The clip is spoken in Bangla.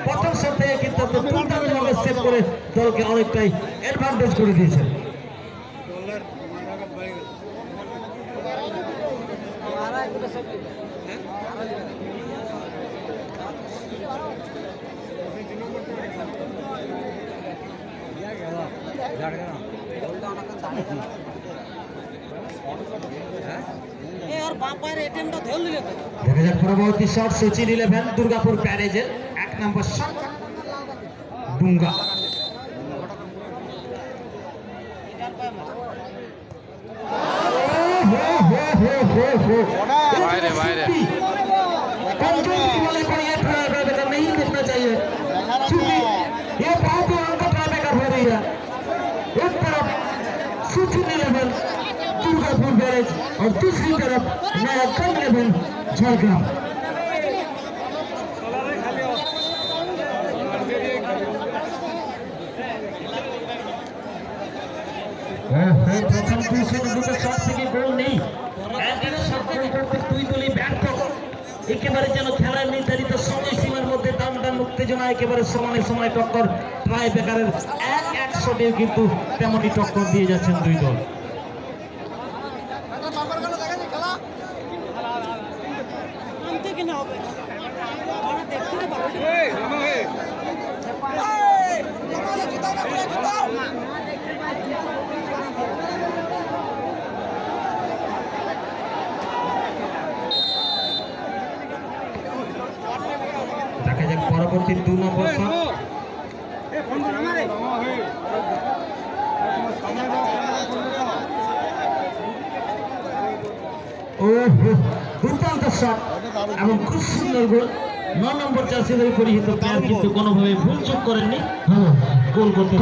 প্রথম শট থেকে কিন্তু দুর্দান্তভাবে সেভ করে দলকে অনেকটাই অ্যাডভান্টেজ করে দিয়েছেন। দেখা যাক পরবর্তী শট সচিন 11 দুর্গাপুর প্যারেজের 1 নম্বর শট ডুঙ্গা। বাইরে বাইরে नहीं देखना चाहिए क्योंकि ये बहुत ही अंक ट्राईबेकर हो रही है। एक तरफ सचिन 11 दुर्गापुर बैरेज और दूसरी तरफ नया कम 11 झारग्राम। প্রথম দুটো শট থেকে গোল নেই, এক শট করতে দুই দলই ব্যর্থ। একেবারে যেন খেলার নির্ধারিত সময়সীমার মধ্যে টান উত্তেজনা একেবারে সমানে সময় টক্কর। ট্রাইবেকারের এক শটে কিন্তু তেমনই টক্কর দিয়ে যাচ্ছেন দুই দল। দেখা যাক পরবর্তী 2 নম্বর শট। দুর্দান্ত শট এবং খুব সুন্দর গোল। 9 নম্বর জার্সি ধরে পরিহিত প্লেয়ার কিন্তু কোনোভাবে ভুল চুক করেননি গোল করতে।